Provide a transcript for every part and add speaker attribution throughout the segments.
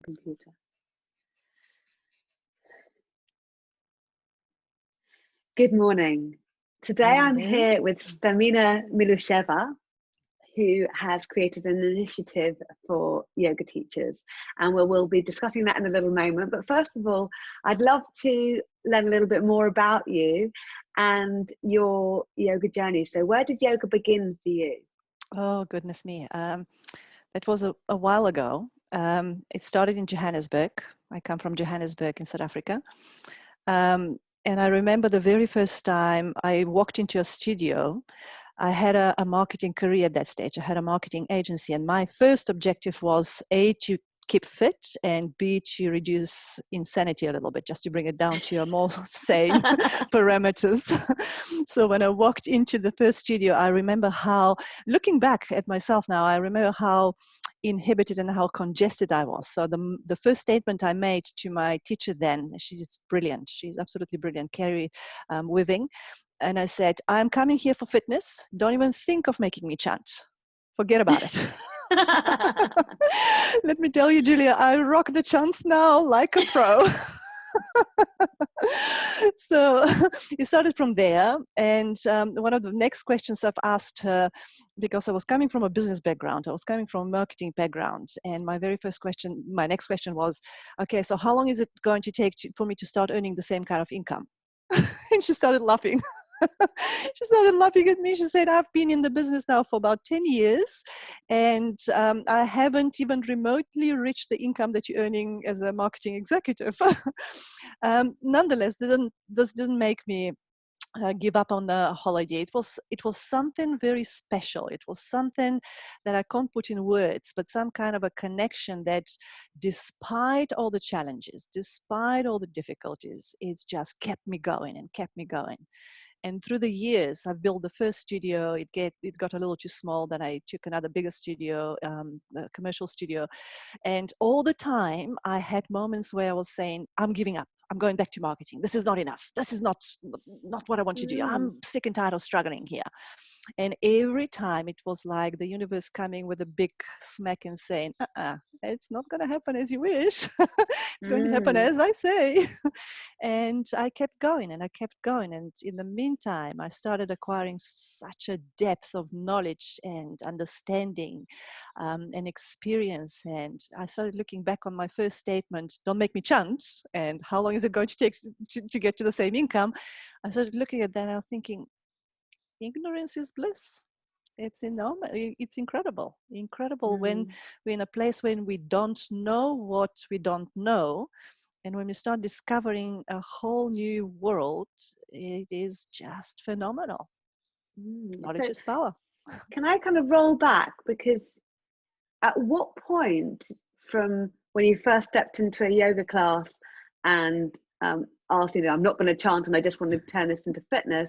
Speaker 1: Computer. Good morning. Today I'm
Speaker 2: Hello.
Speaker 1: here with Stamena Milusheva, who has created an initiative for yoga teachers, and we'll be discussing that in a little moment. But first of all, I'd love to learn a little bit more about you and your yoga journey. So where did yoga begin for you?
Speaker 2: Oh, goodness me. That was a while ago. It started in Johannesburg. I come from Johannesburg in South Africa. And I remember the very first time I walked into a studio. I had a marketing career at that stage. I had a marketing agency, and my first objective was A, to keep fit, and B, to reduce insanity a little bit, just to bring it down to a more sane parameters. So when I walked into the first studio, I remember how, looking back at myself now, I remember how inhibited and how congested I was. So the first statement I made to my teacher then, she's brilliant, she's absolutely brilliant, Carrie Wiving, and I said, I'm coming here for fitness. Don't even think of making me chant. Forget about it. Let me tell you, Julia, I rock the chants now like a pro. So it started from there. And one of the next questions I've asked her, because I was coming from a business background, I was coming from a marketing background. And my next question was, okay, so how long is it going to take for me to start earning the same kind of income? And she started laughing. She started laughing at me. She said, I've been in the business now for about 10 years, and I haven't even remotely reached the income that you're earning as a marketing executive. Nonetheless, this didn't make me give up on the holiday. It was something very special. It was something that I can't put in words, but some kind of a connection that, despite all the challenges, despite all the difficulties, it's just kept me going and kept me going. And through the years, I've built the first studio. It got a little too small. Then I took another bigger studio, a commercial studio. And all the time, I had moments where I was saying, I'm giving up. I'm going back to marketing. This is not enough. This is not what I want to do. I'm sick and tired of struggling here. And every time it was like the universe coming with a big smack and saying, it's not going to happen as you wish. It's going to happen as I say. And I kept going and I kept going. And in the meantime, I started acquiring such a depth of knowledge and understanding and experience. And I started looking back on my first statement, don't make me chant, and how long is it going to take to get to the same income? I started looking at that and I was thinking, ignorance is bliss. It's enormous. It's incredible when we're in a place when we don't know what we don't know. And when we start discovering a whole new world, it is just phenomenal. Knowledge is power.
Speaker 1: Can I kind of roll back? Because at what point from when you first stepped into a yoga class and asked, I'm not going to chant and I just want to turn this into fitness,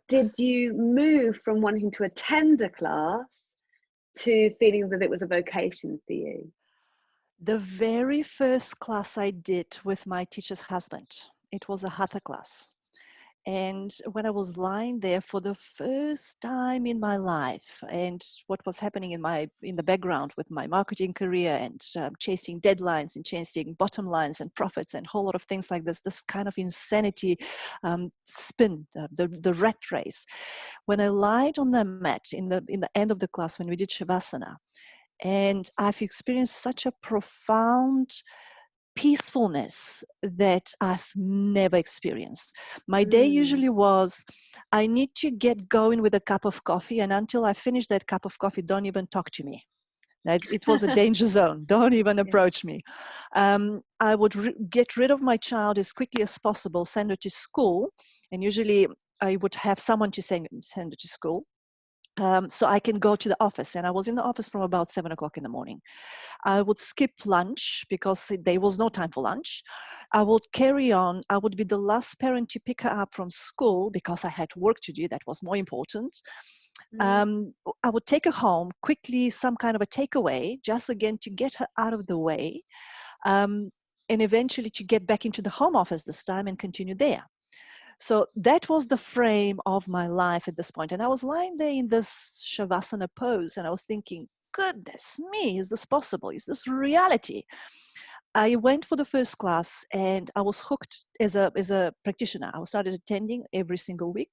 Speaker 1: did you move from wanting to attend a class to feeling that it was a vocation for you?
Speaker 2: The very first class I did with my teacher's husband, it was a hatha class. And when I was lying there for the first time in my life, and what was happening in the background with my marketing career and chasing deadlines and chasing bottom lines and profits and a whole lot of things like this kind of insanity spin, the rat race. When I lied on the mat in the end of the class when we did Shavasana, and I've experienced such a profound peacefulness that I've never experienced. My day usually was, I need to get going with a cup of coffee, and until I finish that cup of coffee, don't even talk to me. It was a danger zone. Don't even approach me. I would get rid of my child as quickly as possible, send her to school, and usually I would have someone to send her to school. So I can go to the office, and I was in the office from about 7 o'clock in the morning. I would skip lunch because there was no time for lunch. I would carry on. I would be the last parent to pick her up from school because I had work to do. That was more important. I would take her home quickly, some kind of a takeaway, just again to get her out of the way, and eventually to get back into the home office this time and continue there. So that was the frame of my life at this point. And I was lying there in this Shavasana pose, and I was thinking, goodness me, is this possible? Is this reality? I went for the first class and I was hooked as a practitioner. I started attending every single week.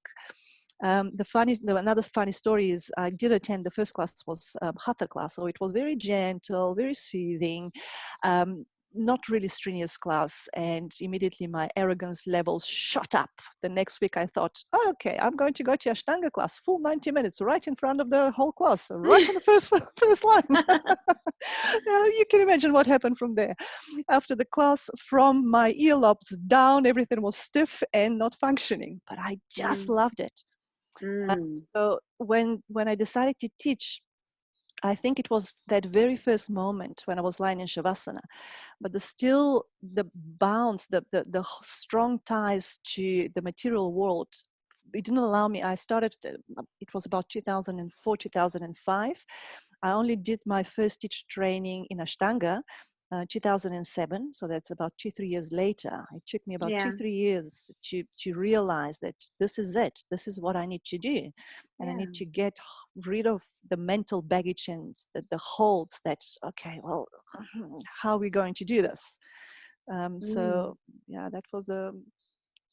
Speaker 2: Another funny story is I did attend the first class was hatha class, so it was very gentle, very soothing, not really strenuous class, and immediately my arrogance levels shot up. The next week I thought, oh, okay, I'm going to go to Ashtanga class, full 90 minutes, right in front of the whole class, right on the first line. Now, you can imagine what happened from there. After the class, from my earlobes down, everything was stiff and not functioning, but I just loved it. So when I decided to teach, I think it was that very first moment when I was lying in Shavasana, but the bounds, the strong ties to the material world, it didn't allow me. I started, it was about 2004, 2005. I only did my first teacher training in Ashtanga 2007, so that's about 2-3 years later. It took me about 2-3 years to realize that this is it. This is what I need to do, and I need to get rid of the mental baggage and the holds that, okay, well, how are we going to do this? So yeah, that was the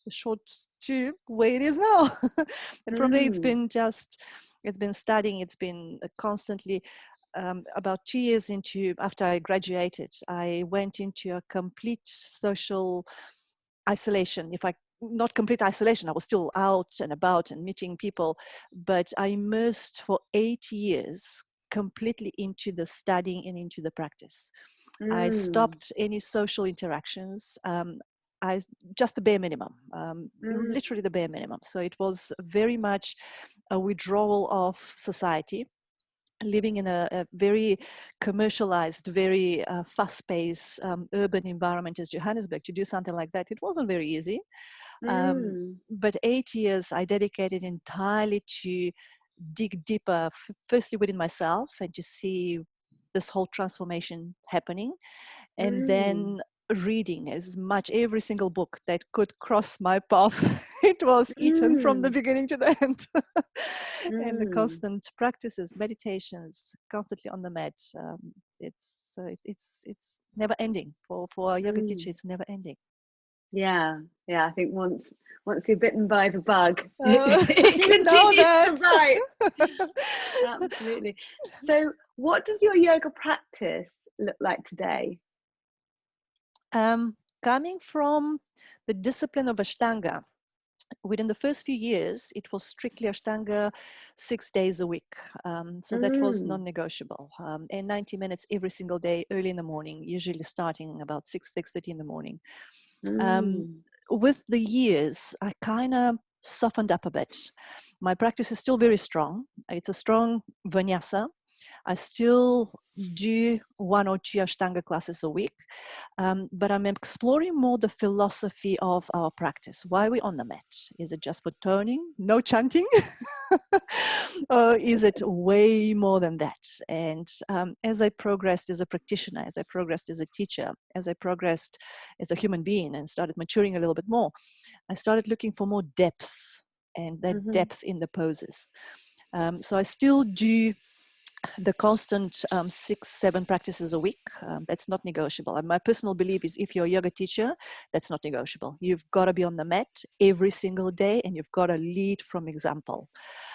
Speaker 2: short to where it is now. And from there, it's been studying. It's been constantly. About 2 years after I graduated, I went into a complete social isolation. Not complete isolation, I was still out and about and meeting people, but I immersed for 8 years completely into the studying and into the practice. I stopped any social interactions. Just the bare minimum, literally the bare minimum. So it was very much a withdrawal of society, living in a very commercialized, very fast-paced urban environment as Johannesburg. To do something like that, it wasn't very easy. But 8 years I dedicated entirely to dig deeper, firstly within myself, and to see this whole transformation happening, and then reading as much, every single book that could cross my path. It was eaten from the beginning to the end. And the constant practices, meditations, constantly on the mat. It's never ending for a yoga teacher. It's never ending.
Speaker 1: Yeah, I think once you're bitten by the bug,
Speaker 2: it continues
Speaker 1: to bite. Absolutely. So what does your yoga practice look like today?
Speaker 2: Coming from the discipline of Ashtanga, within the first few years, it was strictly Ashtanga 6 days a week. So that was non-negotiable. And 90 minutes every single day, early in the morning, usually starting about 6:30 in the morning. With the years, I kind of softened up a bit. My practice is still very strong. It's a strong vinyasa. I still do 1 or 2 Ashtanga classes a week, but I'm exploring more the philosophy of our practice. Why are we on the mat? Is it just for toning? No chanting? Or is it way more than that? And as I progressed as a practitioner, as I progressed as a teacher, as I progressed as a human being and started maturing a little bit more, I started looking for more depth, and that depth in the poses. So I still do the constant 6-7 practices a week. That's not negotiable. And my personal belief is, if you're a yoga teacher, that's not negotiable. You've got to be on the mat every single day, and you've got to lead from example.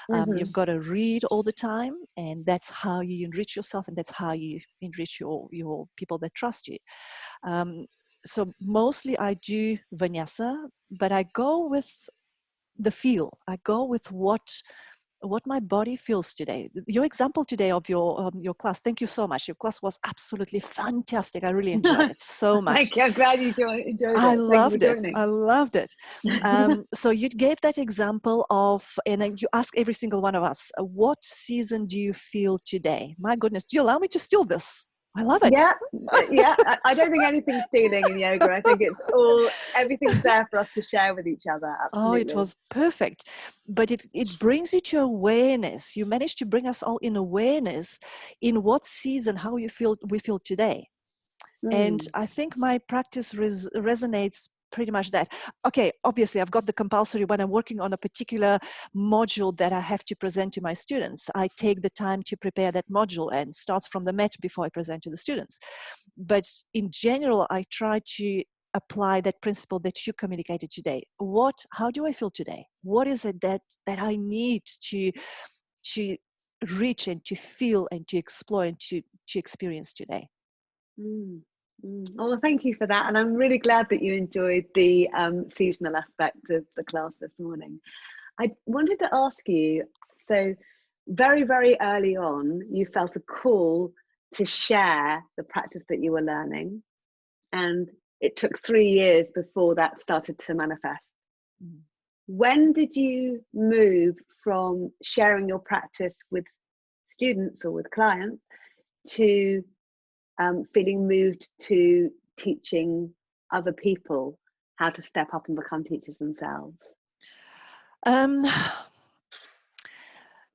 Speaker 2: You've got to read all the time, and that's how you enrich yourself, and that's how you enrich your people that trust you. So mostly I do vinyasa, but I go with the feel. I go with what my body feels today. Your example today of your class, thank you so much. Your class was absolutely fantastic. I really enjoyed it so much.
Speaker 1: Thank you. I'm glad you enjoyed it.
Speaker 2: I loved it. So you gave that example of, and you ask every single one of us, what season do you feel today? My goodness, do you allow me to steal this? I love it.
Speaker 1: Yeah. I don't think anything's stealing in yoga. I think everything's there for us to share with each other. Absolutely.
Speaker 2: Oh, it was perfect. But it brings you to awareness. You managed to bring us all in awareness in what season, how we feel today. And I think my practice resonates pretty much that. Okay, obviously I've got the compulsory when I'm working on a particular module that I have to present to my students. I take the time to prepare that module and starts from the mat before I present to the students. But in general, I try to apply that principle that you communicated today. How do I feel today? What is it that I need to reach and to feel and to explore and to experience today?
Speaker 1: Mm, Oh, thank you for that. And I'm really glad that you enjoyed the seasonal aspect of the class this morning. I wanted to ask you, so very, very early on, you felt a call to share the practice that you were learning. And it took 3 years before that started to manifest.
Speaker 2: Mm.
Speaker 1: When did you move from sharing your practice with students or with clients to feeling moved to teaching other people how to step up and become teachers themselves?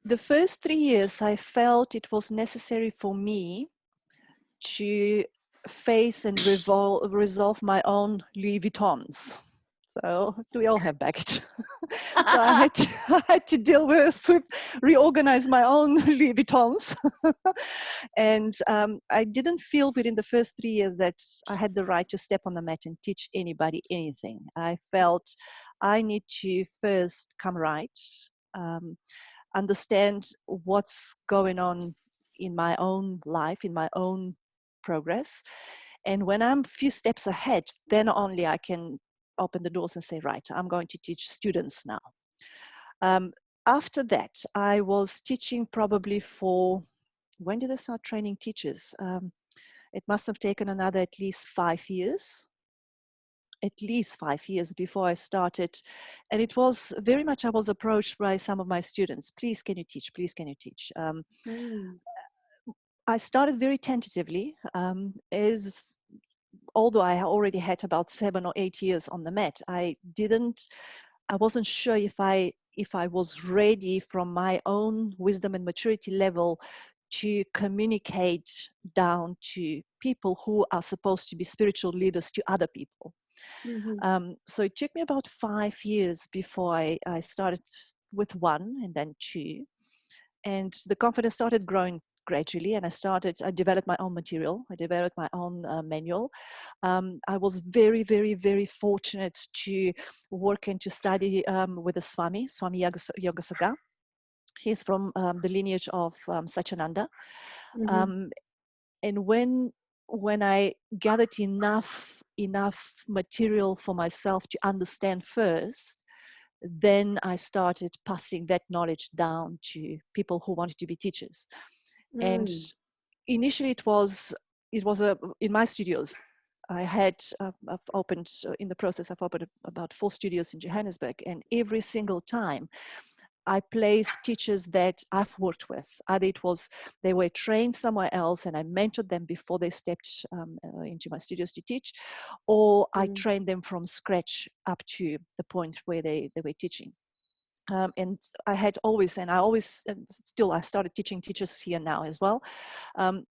Speaker 2: The first 3 years, I felt it was necessary for me to face and resolve my own Louis Vuittons. So we all have baggage. So I had to deal with reorganize my own Louis Vuittons. And I didn't feel within the first 3 years that I had the right to step on the mat and teach anybody anything. I felt I need to first come right, understand what's going on in my own life, in my own progress. And when I'm a few steps ahead, then only I can open the doors and say, right, I'm going to teach students now. After that, I was teaching probably for, when did I start training teachers? It must have taken another at least 5 years. At least 5 years before I started. And it was very much, I was approached by some of my students, please, can you teach? Please, can you teach? I started very tentatively, as although I already had about 7 or 8 years on the mat, I wasn't sure if I was ready from my own wisdom and maturity level to communicate down to people who are supposed to be spiritual leaders to other people. So it took me about 5 years before I started with 1 and then 2. And the confidence started growing gradually, and I developed my own material. I developed my own manual. I was very, very, very fortunate to work and to study with a Swami Yogasaga. He's from the lineage of Satyananda. And when I gathered enough material for myself to understand first, then I started passing that knowledge down to people who wanted to be teachers. And initially it was in my studios. I've opened, in the process, I've opened about 4 studios in Johannesburg, and every single time I placed teachers that I've worked with. Either they were trained somewhere else and I mentored them before they stepped into my studios to teach, or I trained them from scratch up to the point where they were teaching. And I started teaching teachers here now as well.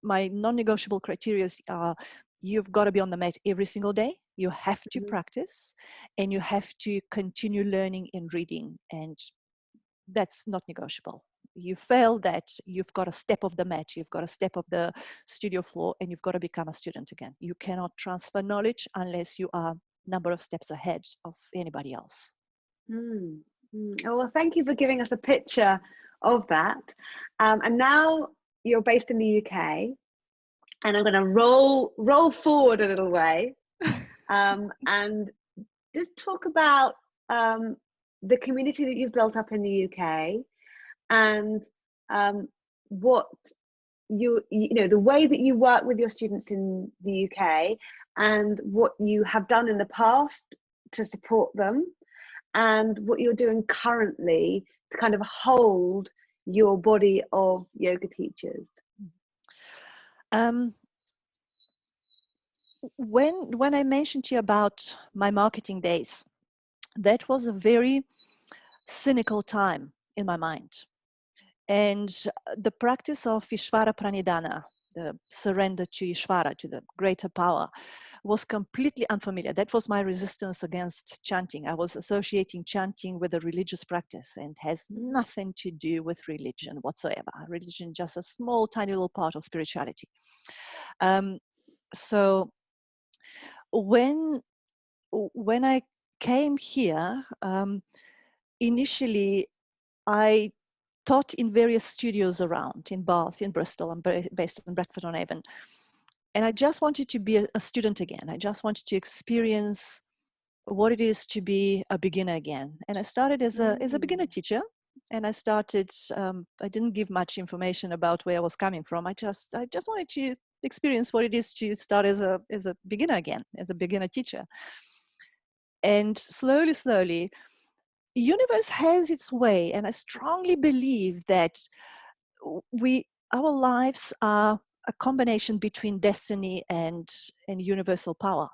Speaker 2: My non-negotiable criteria are, you've got to be on the mat every single day. You have to practice, and you have to continue learning and reading, and that's not negotiable. You fail that, you've got to step off the mat, you've got to step off the studio floor, and you've got to become a student again. You cannot transfer knowledge unless you are a number of steps ahead of anybody else.
Speaker 1: Oh, well, thank you for giving us a picture of that. And now you're based in the UK, and I'm going to roll forward a little way and just talk about the community that you've built up in the UK, and what you know, the way that you work with your students in the UK, and what you have done in the past to support them, and what you're doing currently to kind of hold your body of yoga teachers.
Speaker 2: When I mentioned to you about my marketing days, that was a very cynical time in my mind. And the practice of Ishvara Pranidhana, the surrender to Ishvara, to the greater power, was completely unfamiliar. That was my resistance against chanting. I was associating chanting with a religious practice, and has nothing to do with religion whatsoever. Religion just a small, tiny little part of spirituality. So when I came here, initially I taught in various studios around, in Bath, in Bristol. I'm based in Bradford-on-Avon. And I just wanted to be a student again. I just wanted to experience what it is to be a beginner again. And I started as a beginner teacher. And I started, I didn't give much information about where I was coming from. I just wanted to experience what it is to start as a beginner again, as a beginner teacher. And slowly, slowly, the universe has its way. And I strongly believe that our lives are a combination between destiny and universal power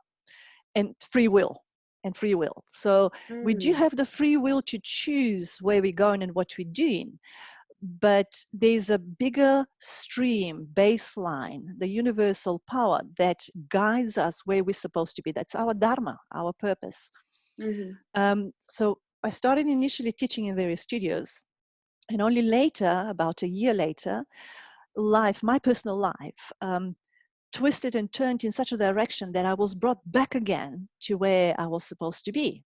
Speaker 2: and free will. So we do have the free will to choose where we're going and what we're doing, but there's a bigger stream, baseline, the universal power that guides us where we're supposed to be. That's our dharma, our purpose. So I started initially teaching in various studios, and only later, about a year later, my personal life, twisted and turned in such a direction that I was brought back again to where I was supposed to be.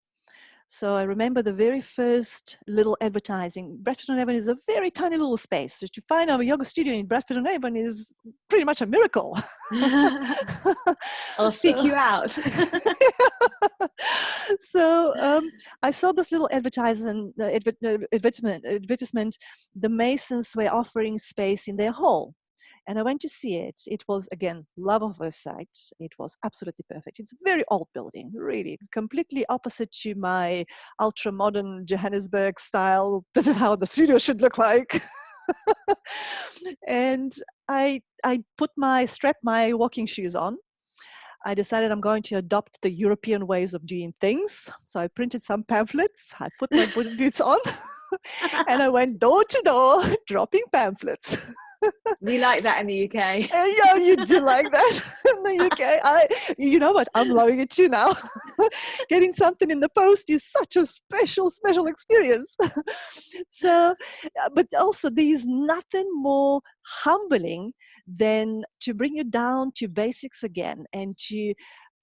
Speaker 2: So I remember the very first little advertising. Bradford-on-Avon is a very tiny little space. So to find our yoga studio in Bradford-on-Avon is pretty much a miracle.
Speaker 1: I'll seek you out.
Speaker 2: So I saw this little advertisement, the Masons were offering space in their hall. And I went to see it. It was, again, love of first sight. It was absolutely perfect. It's a very old building, really, completely opposite to my ultra-modern Johannesburg style. This is how the studio should look like. And I strapped my walking shoes on. I decided I'm going to adopt the European ways of doing things. So I printed some pamphlets. I put my boots on, and I went door to door dropping pamphlets.
Speaker 1: We like that in the UK.
Speaker 2: Yeah, you do like that in the UK. You know what? I'm loving it too now. Getting something in the post is such a special experience. So, but also there's nothing more humbling than to bring you down to basics again and to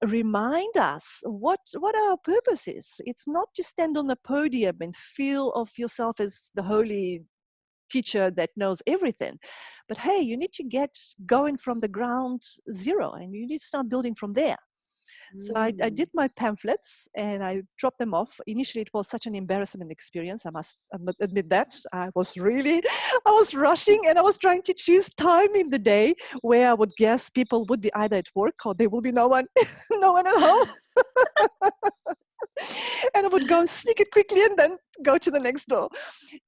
Speaker 2: remind us what our purpose is. It's not to stand on a podium and feel of yourself as the holy teacher that knows everything, but hey, you need to get going from the ground zero, and you need to start building from there. So I did my pamphlets and I dropped them off. Initially, it was such an embarrassment experience. I must admit that. I was rushing, and I was trying to choose time in the day where I would guess people would be either at work or there will be no one at home. And I would go sneak it quickly and then go to the next door.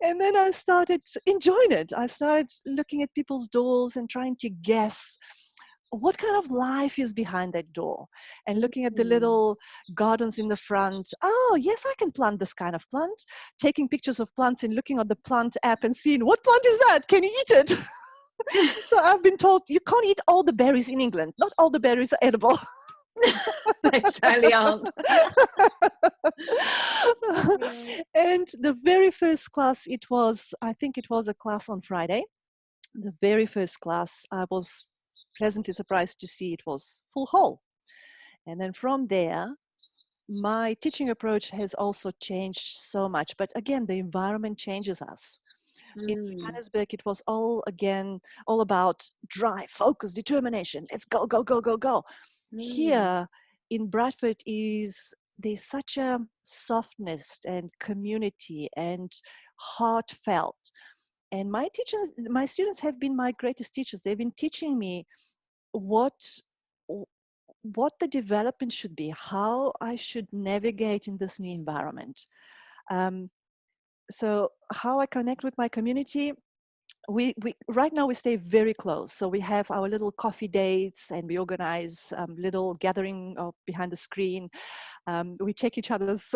Speaker 2: And then I started enjoying it. I started looking at people's doors and trying to guess what kind of life is behind that door, and looking at the little gardens in the front. Oh, yes, I can plant this kind of plant. Taking pictures of plants and looking at the plant app and seeing, what plant is that? Can you eat it? So I've been told you can't eat all the berries in England. Not all the berries are edible.
Speaker 1: They certainly aren't.
Speaker 2: And the very first class, I think it was a class on Friday. The very first class, I was pleasantly surprised to see it was full hall. And then from there, my teaching approach has also changed so much. But again, the environment changes us. In Johannesburg, it was all about drive, focus, determination. Let's go, go, go, go, go. Here in Bradford there's such a softness and community and heartfelt. And my students have been my greatest teachers. They've been teaching me what the development should be, how I should navigate in this new environment. So how I connect with my community, we right now we stay very close. So we have our little coffee dates, and we organize little gathering behind the screen. We check each other's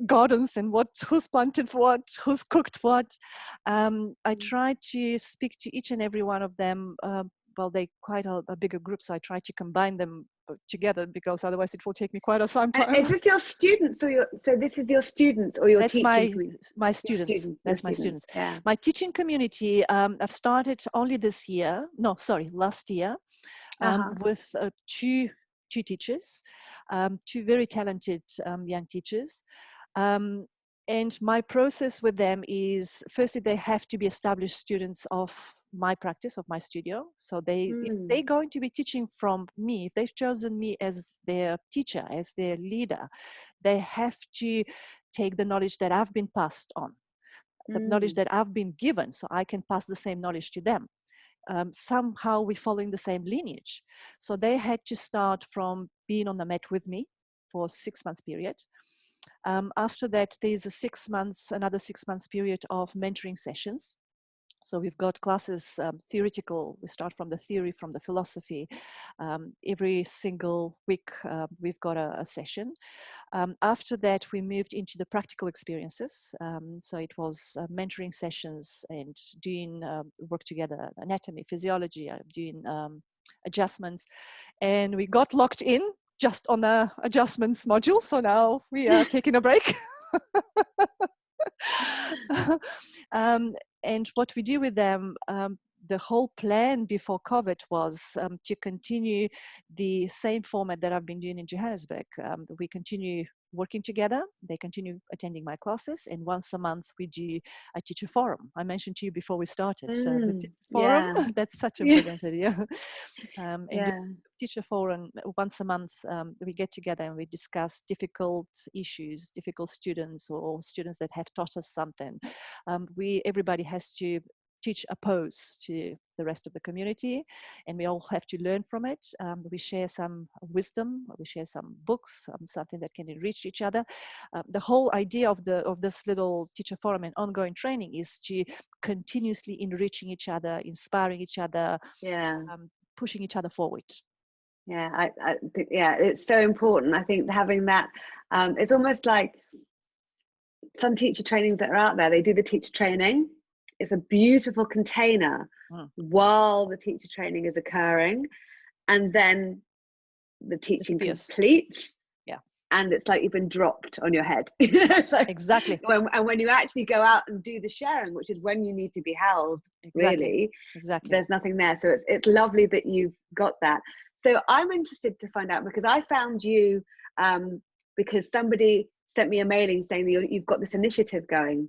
Speaker 2: gardens and who's planted what, who's cooked what. I try to speak to each and every one of them well, they quite a bigger group, so I try to combine them together because otherwise it will take me quite some
Speaker 1: And
Speaker 2: time.
Speaker 1: is this your students or so this is your students or your
Speaker 2: That's
Speaker 1: teaching
Speaker 2: my students. That's my students.
Speaker 1: Yeah.
Speaker 2: My teaching community, I've started only this year. No, sorry, last year, with two teachers, two very talented young teachers. And my process with them is, firstly, they have to be established students of my practice, of my studio. So if they're going to be teaching from me, if they've chosen me as their teacher, as their leader, they have to take the knowledge that I've been passed on, the knowledge that I've been given, so I can pass the same knowledge to them. Somehow we're following the same lineage. So they had to start from being on the mat with me for a 6 months period. After that, there's another 6 months period of mentoring sessions. So we've got classes, theoretical, we start from the theory, from the philosophy. Every single week, we've got a session. After that, we moved into the practical experiences. So it was mentoring sessions and doing work together, anatomy, physiology, doing adjustments. And we got locked in just on the adjustments module. So now we are taking a break. And what we do with them, the whole plan before COVID was to continue the same format that I've been doing in Johannesburg. We continue working together. They continue attending my classes, and once a month we do a teacher forum. I mentioned to you before we started the teacher forum.
Speaker 1: Yeah.
Speaker 2: That's such a brilliant idea. And
Speaker 1: Yeah.
Speaker 2: teacher forum, once a month we get together and we discuss difficult issues, difficult students, or students that have taught us something. Everybody has to teach a pose to the rest of the community, and we all have to learn from it. We share some wisdom, we share some books, something that can enrich each other. The whole idea of this little teacher forum and ongoing training is to continuously enriching each other, inspiring each other, pushing each other forward.
Speaker 1: Yeah, I think, yeah, it's so important. I think having that, it's almost like some teacher trainings that are out there, they do the teacher training. It's a beautiful container while the teacher training is occurring, and then the teaching completes.
Speaker 2: Yeah.
Speaker 1: And it's like you've been dropped on your head. It's like,
Speaker 2: exactly.
Speaker 1: When you actually go out and do the sharing, which is when you need to be held, really, there's nothing there. So it's lovely that you've got that. So I'm interested to find out, because I found you because somebody sent me a mailing saying that you've got this initiative going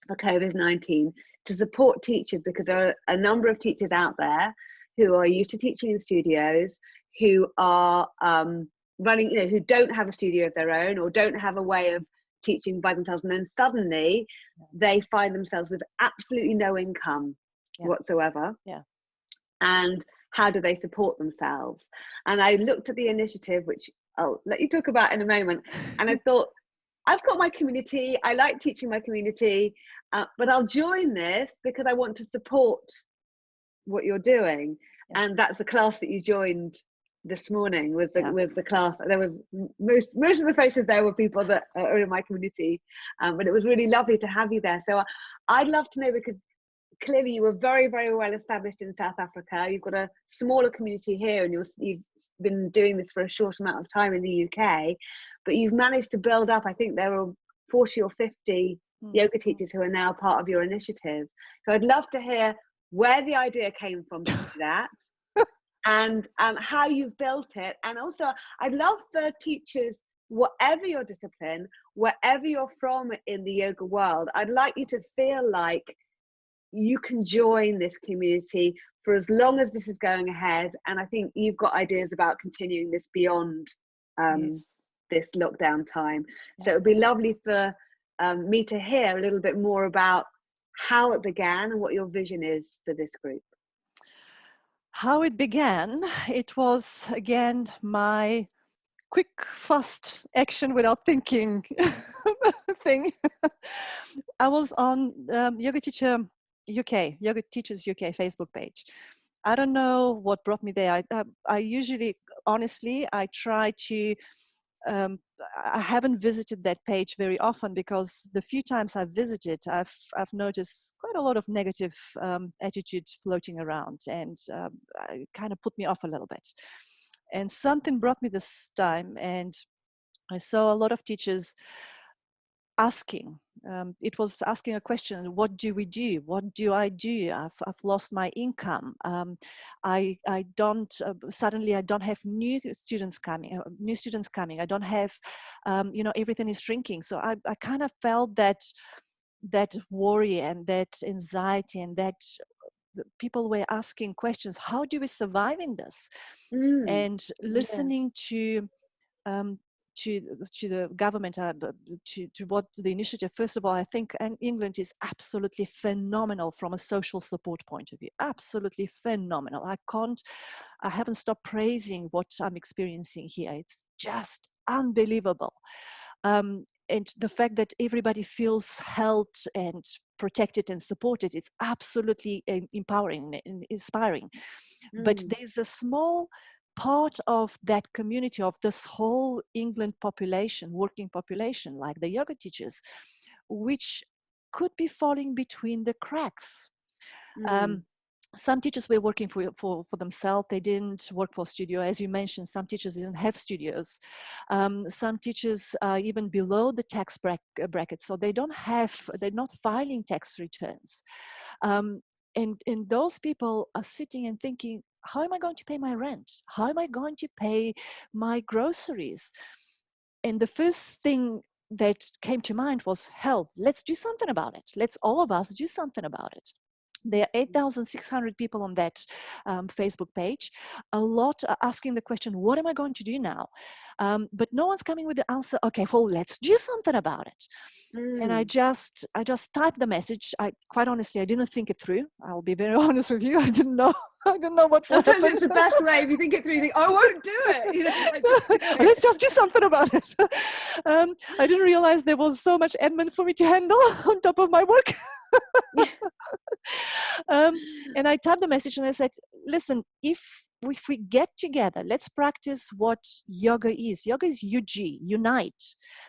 Speaker 1: for COVID-19 to support teachers, because there are a number of teachers out there who are used to teaching in studios, who are running, who don't have a studio of their own or don't have a way of teaching by themselves, and then suddenly they find themselves with absolutely no income whatsoever. And how do they support themselves? And I looked at the initiative, which I'll let you talk about in a moment, and I thought, I've got my community, I like teaching my community, but I'll join this because I want to support what you're doing. And that's the class that you joined this morning with the class. There was most of the faces there were people that are in my community, but it was really lovely to have you there. So I'd love to know, because clearly you were very, very well established in South Africa. You've got a smaller community here, and you've been doing this for a short amount of time in the UK, but you've managed to build up, I think there are 40 or 50 yoga teachers who are now part of your initiative. So I'd love to hear where the idea came from to do that, and how you've built it. And also I'd love for teachers, whatever your discipline, wherever you're from in the yoga world, I'd like you to feel like you can join this community for as long as this is going ahead. And I think you've got ideas about continuing this beyond this lockdown time. So it would be lovely for me to hear a little bit more about how it began and what your vision is for this group.
Speaker 2: How it began, it was again my quick, fast action without thinking thing. I was on Yoga Teachers UK Facebook page. I don't know what brought me there. I usually, honestly, I try to um, I haven't visited that page very often, because the few times I've visited, I've noticed quite a lot of negative attitude floating around, and it kind of put me off a little bit. And something brought me this time, and I saw a lot of teachers asking. It was asking a question: what do we do? What do I do? I've lost my income. I don't suddenly I don't have new students coming. I don't have, everything is shrinking. So I kind of felt that worry and that anxiety, and that people were asking questions: how do we survive in this?
Speaker 1: Mm.
Speaker 2: And
Speaker 1: Yeah.
Speaker 2: listening um, to the government, to what the initiative. First of all, I think England is absolutely phenomenal from a social support point of view. Absolutely phenomenal. I haven't stopped praising what I'm experiencing here. It's just unbelievable. And the fact that everybody feels held and protected and supported, it's absolutely empowering and inspiring. But
Speaker 1: Mm.
Speaker 2: there's a small part of that community, of this whole England population, working population, like the yoga teachers, which could be falling between the cracks.
Speaker 1: Mm.
Speaker 2: Um, some teachers were working for themselves. They didn't work for a studio. As you mentioned, some teachers didn't have studios. Some teachers are even below the tax bracket, so they're not filing tax returns. Um, and those people are sitting and thinking, how am I going to pay my rent? How am I going to pay my groceries? And the first thing that came to mind was, hell, let's do something about it. Let's all of us do something about it. There are 8,600 people on that Facebook page. A lot are asking the question, what am I going to do now? But no one's coming with the answer, okay, well, let's do something about it. And I
Speaker 1: Mm.
Speaker 2: just typed the message. Quite honestly, I didn't think it through. I'll be very honest with you. I didn't know. I didn't know what will
Speaker 1: Sometimes
Speaker 2: happen.
Speaker 1: it's the best way. If you think it through, you think, I won't do it. Like, just do it.
Speaker 2: Let's just do something about it. I didn't realize there was so much admin for me to handle on top of my work.
Speaker 1: Yeah.
Speaker 2: And I typed the message and I said, listen, if we get together, let's practice what yoga is. Yoga is UG, unite.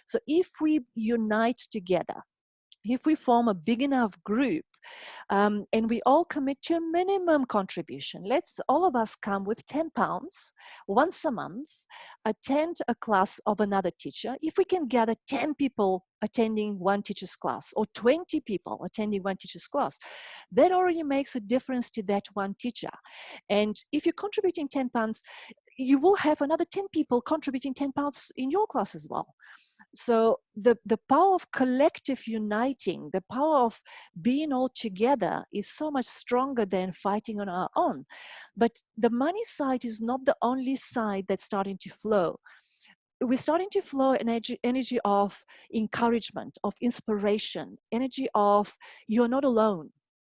Speaker 2: So if we unite together, if we form a big enough group, and we all commit to a minimum contribution, let's all of us come with £10 once a month, attend a class of another teacher. If we can gather 10 people attending one teacher's class, or 20 people attending one teacher's class, that already makes a difference to that one teacher. And if you're contributing £10, you will have another 10 people contributing £10 in your class as well. So the power of collective uniting, the power of being all together is so much stronger than fighting on our own. But the money side is not the only side that's starting to flow. We're starting to flow an energy of encouragement, of inspiration, energy of you're not alone.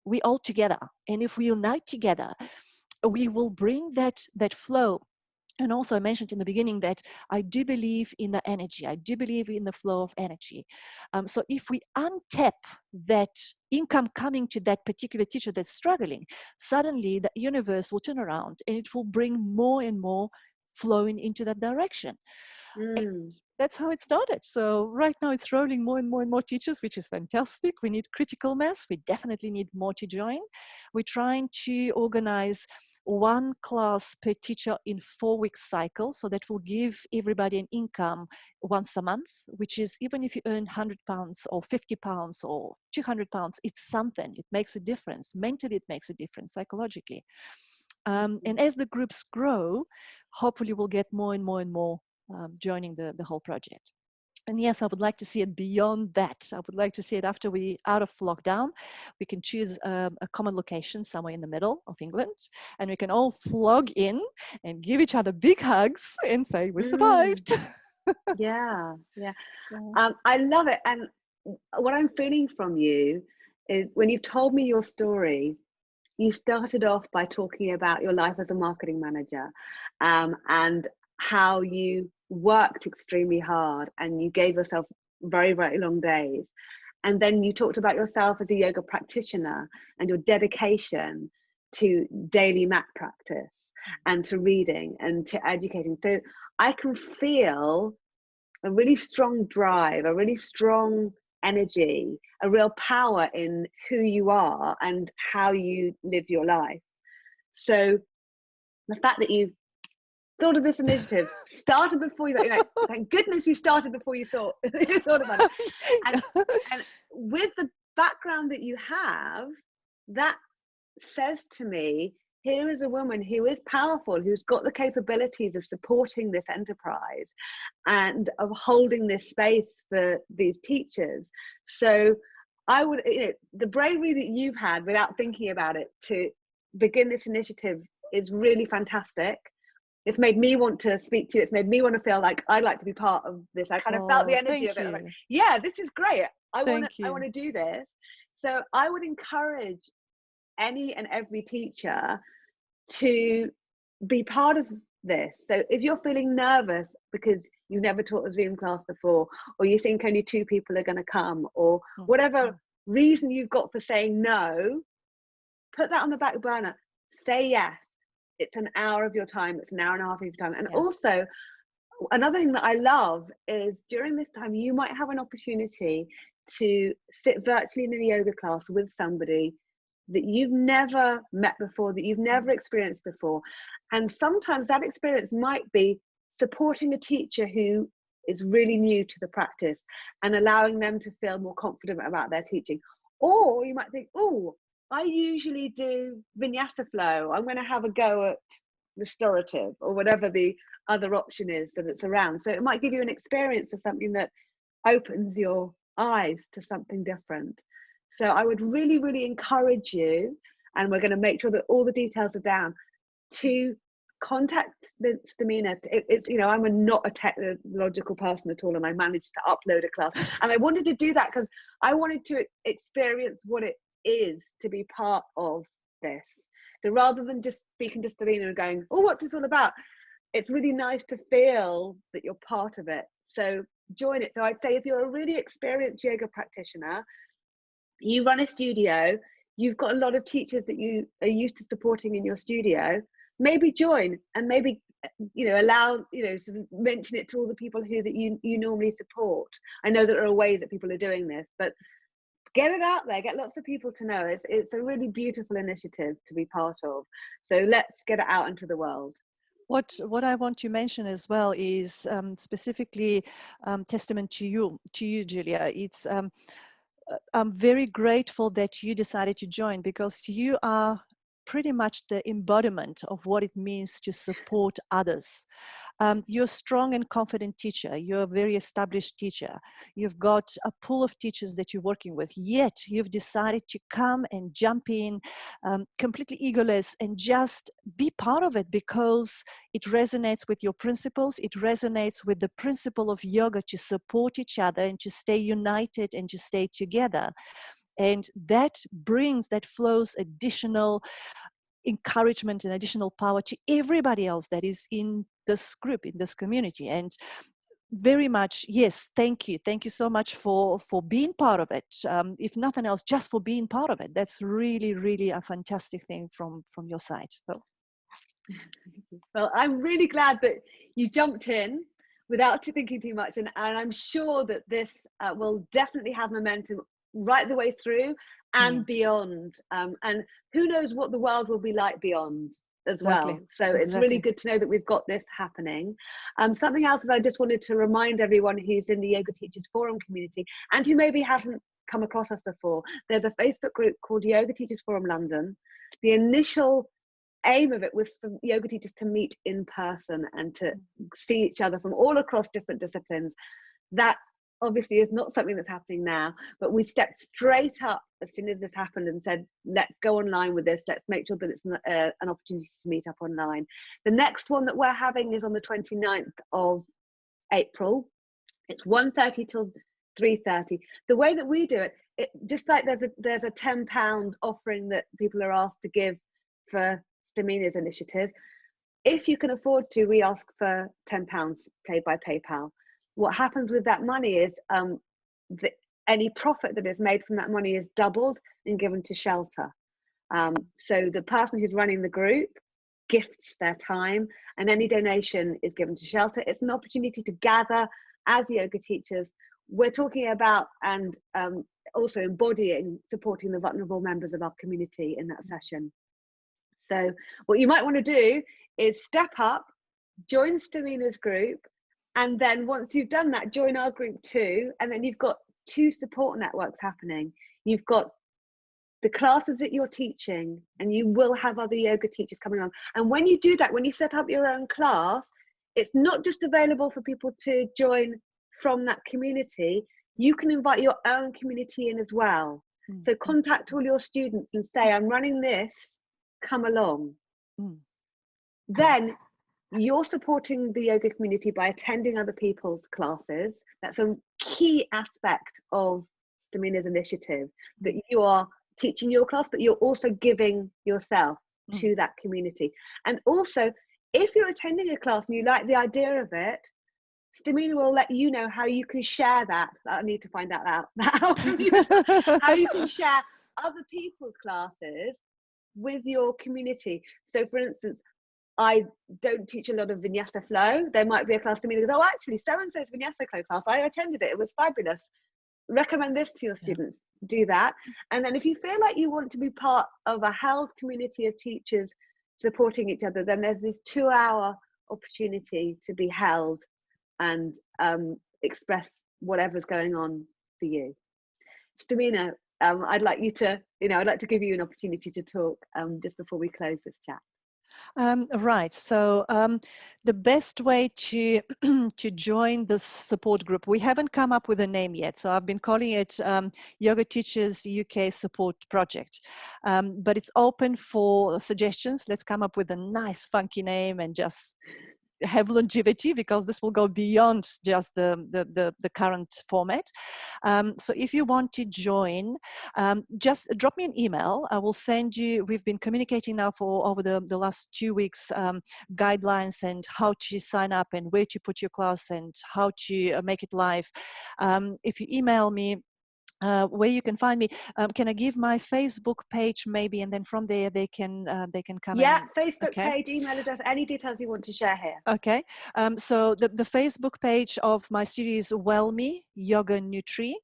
Speaker 2: We're all together. And if we unite together, we will bring that flow. And also, I mentioned in the beginning that I do believe in the energy. I do believe in the flow of energy. So if we untap that income coming to that particular teacher that's struggling, suddenly the universe will turn around and it will bring more and more flowing into that direction. And
Speaker 1: Mm.
Speaker 2: that's how it started. So right now it's rolling more and more and more teachers, which is fantastic. We need critical mass. We definitely need more to join. We're trying to organize one class per teacher in 4-week cycle. So that will give everybody an income once a month, which is, even if you earn £100 or £50 or £200, it's something. It makes a difference. Mentally, it makes a difference psychologically. And as the groups grow, hopefully we'll get more and more and more joining the whole project. And yes, I would like to see it beyond that. I would like to see it after we out of lockdown, we can choose a common location somewhere in the middle of England, and we can all flog in and give each other big hugs and say, we
Speaker 1: Mm.
Speaker 2: survived.
Speaker 1: Yeah. Yeah.
Speaker 2: Yeah.
Speaker 1: I love it. And what I'm feeling from you is, when you've told me your story, you started off by talking about your life as a marketing manager, and how you worked extremely hard and you gave yourself very, very long days. And then you talked about yourself as a yoga practitioner and your dedication to daily mat practice and to reading and to educating. So I can feel a really strong drive, a really strong energy, a real power in who you are and how you live your life. So the fact that you thought of this initiative, started before you thought, thank goodness you started before you thought you thought about it. And with the background that you have, that says to me, here is a woman who is powerful, who's got the capabilities of supporting this enterprise and of holding this space for these teachers. So I would, the bravery that you've had without thinking about it to begin this initiative is really fantastic. It's made me want to speak to you. It's made me want to feel like I'd like to be part of this. I kind of felt the energy of it. Like, yeah, this is great. I want to do this. So I would encourage any and every teacher to be part of this. So if you're feeling nervous because you've never taught a Zoom class before, or you think only 2 people are going to come, or whatever reason you've got for saying no, put that on the back burner. Say yes. It's an hour of your time. It's an hour and a half of your time. And also, another thing that I love is during this time, you might have an opportunity to sit virtually in a yoga class with somebody that you've never met before, that you've never experienced before. And sometimes that experience might be supporting a teacher who is really new to the practice and allowing them to feel more confident about their teaching. Or you might think, oh, I usually do vinyasa flow. I'm going to have a go at restorative, or whatever the other option is that it's around. So it might give you an experience of something that opens your eyes to something different. So I would really, really encourage you, and we're going to make sure that all the details are down, to contact Stamena. It's, I'm not a technological person at all, and I managed to upload a class. And I wanted to do that because I wanted to experience what it is to be part of this. So rather than just speaking to Stamena and going, oh, what's this all about? It's really nice to feel that you're part of it. So join it. So I'd say if you're a really experienced yoga practitioner, you run a studio, you've got a lot of teachers that you are used to supporting in your studio, maybe join, and maybe allow, sort of mention it to all the people who that you normally support. I know that there are ways that people are doing this, but get it out there, get lots of people to know. It's a really beautiful initiative to be part of. So let's get it out into the world.
Speaker 2: What I want to mention as well is specifically testament to you, Julia. It's I'm very grateful that you decided to join, because you are pretty much the embodiment of what it means to support others. You're a strong and confident teacher. You're a very established teacher. You've got a pool of teachers that you're working with, yet you've decided to come and jump in completely egoless and just be part of it, because it resonates with your principles. It resonates with the principle of yoga to support each other and to stay united and to stay together. And that flows additional encouragement and additional power to everybody else that is in this group, in this community. And very much, yes, thank you so much for being part of it. If nothing else, just for being part of it. That's really, really a fantastic thing from your side. So
Speaker 1: well, I'm really glad that you jumped in without thinking too much, and I'm sure that this will definitely have momentum right the way through and beyond, and who knows what the world will be like beyond as well. So it's really good to know that we've got this happening. Something else that I just wanted to remind everyone who's in the Yoga Teachers Forum community and who maybe hasn't come across us before, there's a Facebook group called Yoga Teachers Forum London. The initial aim of it was for yoga teachers to meet in person and to see each other from all across different disciplines. That obviously is not something that's happening now, but we stepped straight up as soon as this happened and said, let's go online with this. Let's make sure that it's an opportunity to meet up online. The next one that we're having is on the 29th of April. It's 1:30 till 3:30. The way that we do it, just like there's a £10 offering that people are asked to give for Stamena's initiative. If you can afford to, we ask for £10 paid by PayPal. What happens with that money is any profit that is made from that money is doubled and given to shelter. So the person who's running the group gifts their time, and any donation is given to shelter. It's an opportunity to gather as yoga teachers, we're talking about and also embodying supporting the vulnerable members of our community in that session. So what you might want to do is step up, join Stamina's group, and then once you've done that, join our group too, and then you've got 2 support networks happening. You've got the classes that you're teaching, and you will have other yoga teachers coming on. And when you do that, when you set up your own class, it's not just available for people to join from that community. You can invite your own community in as well. So contact all your students and say, I'm running this, come along. Then you're supporting the yoga community by attending other people's classes. That's a key aspect of Stamina's initiative, that you are teaching your class, but you're also giving yourself to that community. And also, if you're attending a class and you like the idea of it, Stamena will let you know how you can share that. I need to find out now. How you can share other people's classes with your community. So for instance, I don't teach a lot of Vinyasa flow. There might be a class Stamena goes, oh, actually, so-and-so's Vinyasa flow class, I attended it, it was fabulous. Recommend this to your students. Do that. And then if you feel like you want to be part of a held community of teachers supporting each other, then there's this 2-hour opportunity to be held and express whatever's going on for you. Stamena, I'd like you to, I'd like to give you an opportunity to talk just before we close this chat.
Speaker 2: Right. So the best way to to join this support group, we haven't come up with a name yet. So I've been calling it Yoga Teachers UK Support Project, but it's open for suggestions. Let's come up with a nice, funky name and just have longevity, because this will go beyond just the current format. So if you want to join, just drop me an email. I will send you, we've been communicating now for over the last 2 weeks, guidelines and how to sign up and where to put your class and how to make it live. If you email me, where you can find me, can I give my Facebook page maybe, and then from there they can come.
Speaker 1: Yeah, Facebook page, email address, any details you want to share here.
Speaker 2: Okay, so the Facebook page of my studio is WellMe Yoga Nutri.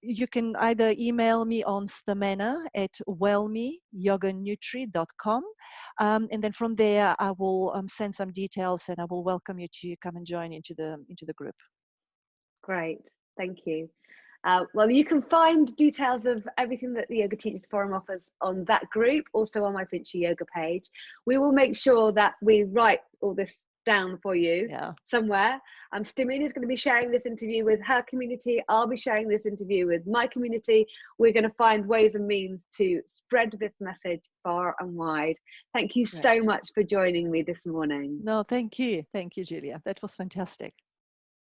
Speaker 2: You can either email me on stamena@wellmeyoganutri.com, and then from there I will send some details and I will welcome you to come and join into the group.
Speaker 1: Great, thank you. Well, you can find details of everything that the Yoga Teachers Forum offers on that group, also on my Vinci Yoga page. We will make sure that we write all this down for you somewhere. Stamena is going to be sharing this interview with her community. I'll be sharing this interview with my community. We're going to find ways and means to spread this message far and wide. Thank you so much for joining me this morning.
Speaker 2: No, thank you. Thank you, Julia. That was fantastic.